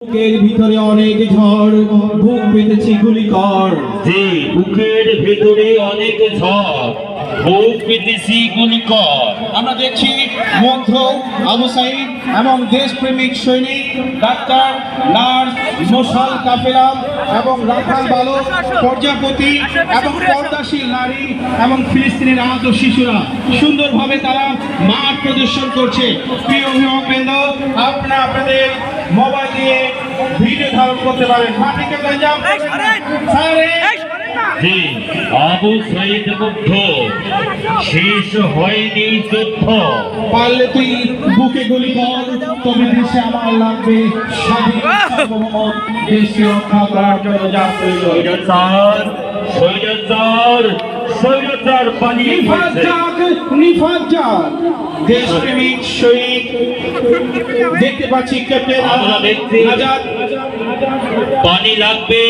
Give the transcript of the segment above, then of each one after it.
বুকের ভিতরে অনেক ঝড়, বুক পেতেছি গুলি কর। যে বুকের ভেতরে অনেক ঝড়, বুক পেতেছি গুলি কর। আমরা দেখছি মুগ্ধ, আবু সাইদ এবং দেশপ্রেমিক সৈনিক, ডাক্তার, নার্স, মশাল কাফেলা এবং রাখাল বালক, প্রজাপতি এবং পর্দাশীল নারী এবং ফিলিস্তিনের আহত শিশুরা সুন্দরভাবে তারা মাঠ প্রদর্শন করছে। প্রিয় অভিভাবকবৃন্দ, আপনারা আপনাদের মোবাইল দিয়ে ভিডিও ধারণ করতে পারেন। মাটিকে যান যে আবু সাইদ মুগ্ধ, শেষ হয়নি যুদ্ধ। পারলে তুই বুকে গুলি কর, তবে দেশে আমার লাগবে স্বাধীন সার্বভৌম দেশ রক্ষা করার জন্য যা প্রয়োজন। স্বৈরাচার, স্বৈরাচার, স্বৈরাচার পালিয়ে নিফাত গেছে। যাক, নিফাত যাক। দেশপ্রেমিক সৈনিক দেখতে পাচ্ছি ক্যাপ্টেন আমরা দেখছি। আজাদ। পানি লাগবে,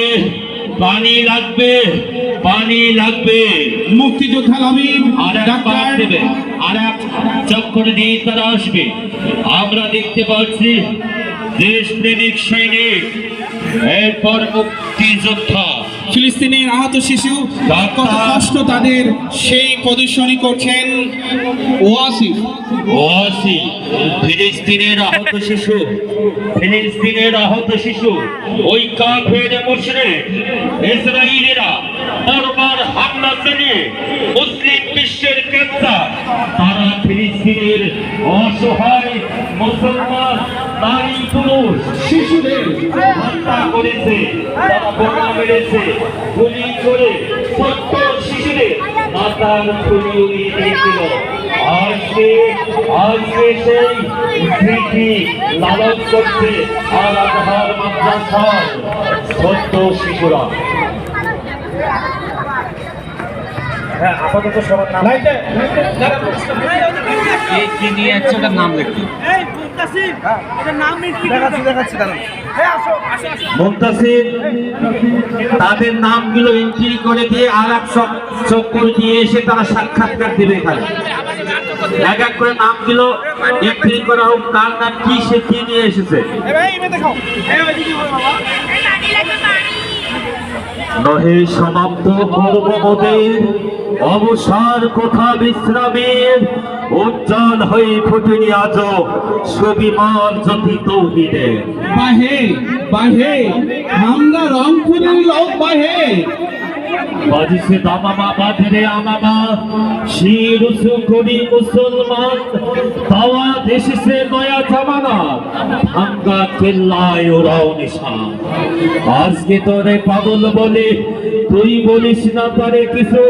পানি লাগবে, পানি লাগবে। মুক্তিযোদ্ধা লামিম আর এক পাক দেবে, আর এক চক্কর দিয়ে তারা আসবে। আমরা দেখতে পাচ্ছি দেশপ্রেমিক সৈনিক, এরপর মুক্তিযোদ্ধা, ফিলিস্তিনের আহত শিশু, কত কষ্ট তাদের, সেই প্রদর্শনী করছেন ওয়াসিফ। ওয়াসি। ফিলিস্তিনের আহত শিশু, ফিলিস্তিনের আহত শিশু, ওই কাফের মুশরিক ইসরায়েলিরা বারবার হামলা চালিয়ে মুসলিম বিশ্বের ক্যান্সার, তারা ফিলিস্তিনের অসহায় মুসলমান নারী পুরুষ শিশুদের হত্যা করেছে, তারা বোমা মেরেছে, গুলি করে ছোট্ট শিশুদের মাথার খুলি উড়িয়ে দিয়েছিল। আজকে আজকে সেই স্মৃতি লালন করছে আর আজহার মাদ্রাসার ছোট্ট শিশুরা। হ্যাঁ, আপাতত সবার নাম কি নিয়ে আছে ওটার নাম লিখতে? দেখাচ্ছি দাঁড়ান। মুনতাসির তাদের নামগুলো এন্ট্রি করে দিয়ে আর এক সব চক্কর দিয়ে এসে তারা সাক্ষাৎকার দেবে এখানে। এক এক করে নামগুলো এন্ট্রি করা হোক, কার নাম কি, সে কি নিয়ে এসেছে। নহে সমাপ্ত কর্মবোধের অবসর কোথা বিশ্রামের, উজ্জ্বল হয়ে ফুটেনি আজ সুবিমল জ্যোতি তৌহিদের। বাহে বাহে, আমরা রংপুরের লোক বাহে। বাজিছে দামামা বাঁধে আমামা, শির উঁচু করি মুসলমান, তাওয়া দেশে নয়া জামানা, ভাঙ্গা কেল্লায় ওরাও নিশান। আজকে তোরে পাগল বলে তুই বলিস না তারে কিছু,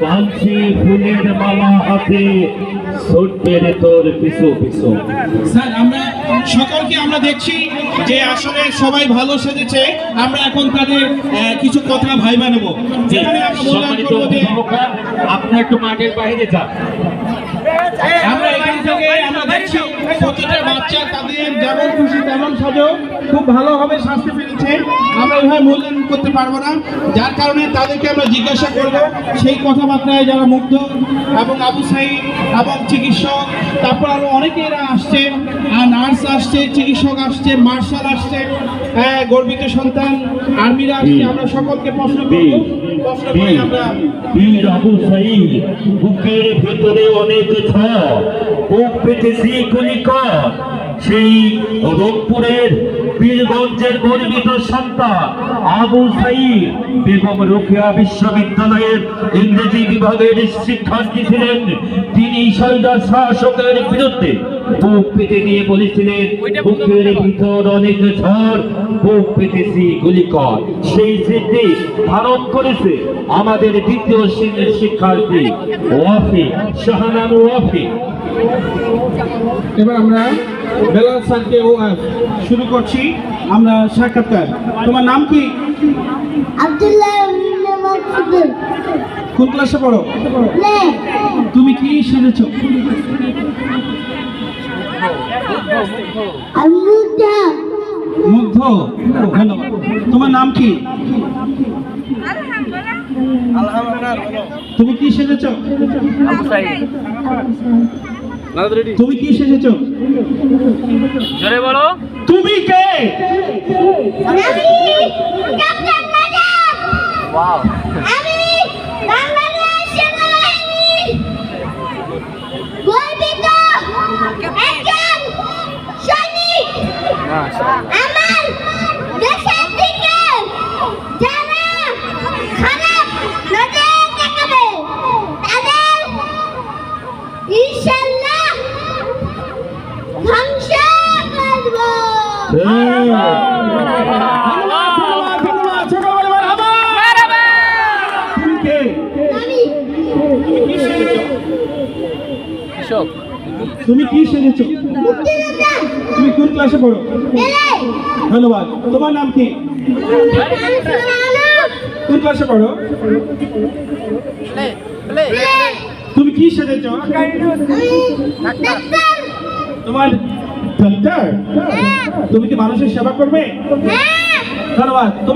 পাঞ্চি ফুলের মালা হাতে ছুটবে রে তোর পিছু পিছু। স্যার, আমরা সকলকে আমরা দেখছি যে আসলে সবাই ভালো সেজেছে। আমরা এখন তাদের কিছু কথা ভাইবা নেব, যেখানে আমরা মূল্যায়ন সম্মানিত করবো যে অভিভাবকরা, আপনি একটু মাঠের বাইরে যান। আমরা এখান থেকে আমরা দেখছি প্রতিটা বাচ্চা তাদের যেমন খুশি তেমন সাজো খুব ভালোভাবে শাস্তি পেয়েছে। আমরা এভাবে মূল্যায়ন করতে পারবো না, যার কারণে তাদেরকে আমরা জিজ্ঞাসা করব সেই কথাবার্তায় যারা মুগ্ধ এবং আবু সাইদ এবং চিকিৎসক, তারপর আরো অনেকেরা আসছে, নার্স আসছে, চিকিৎসক আসছে, মার্শাল আসছে, গর্বিত সন্তান আর্মিরা আসছে। আমরা সকলকে প্রশ্ন করব, প্রশ্ন করে আমরা বীর আবু সাইদ, বুকের ভেতরে অনেক ঝড়, বুক পেতেছি গুলি কর। সেই রংপুরের বীরগঞ্জের গর্বিত সন্তান আবু সাইদ বেগম রোকেয়া বিশ্ববিদ্যালয়ের ইংরেজি বিভাগের শিক্ষার্থী ছিলেন। তিনি সৈয়দ শাসকের বিরুদ্ধে বুক পেতে দিয়ে বলেছিলেন, বুকের ভিতর অনেক ঝড়, বুক পেতেছি গুলি কর। সেই স্মৃতি ধারণ করেছে আমাদের দ্বিতীয় শ্রেণীর শিক্ষার্থী ওয়াফি, শাহানান ওয়াফি। এবার আমরা বেলাল স্যারকে শুরু করছি আমরা সাক্ষাৎকার। তোমার নাম কি? আব্দুল্লাহ ইবনে মাকসুদ। কোন ক্লাসে পড়ো? নে তুমি কি সেজেছো? আলমুদা। মুগ্ধ, ধন্যবাদ। তোমার নাম কি? তুমি কি সেজেছো? তুমি কি সেজেছো? জোরে বলো। তুমি কে? আমি ক্যাপ্টেন নাজাব। ওয়াও। আমি বাংলাদেশ সেনাবাহিনীর গর্বিত একজন সৈনিক। আমার দেশের দিকে যারা খারাপ নজর দেখাবে তাদের ইনশাআল্লাহ ধ্বংস করব। ধন্যবাদ, ধন্যবাদ, ছোট বড় মারহাবা। তুমি কে? আমি তুমি কি সেজেছো? মুক্তিযোদ্ধা তুমি কোন ক্লাসে পড়ো? এলে ধন্যবাদ। তোমার নাম কি? কোন ক্লাসে পড়ো? তুমি কি সেজেছো? ডাক্তার। তোমার ডাক্তার? তুমি কি মানুষের সেবা করবে? হ্যাঁ। ধন্যবাদ। তোমার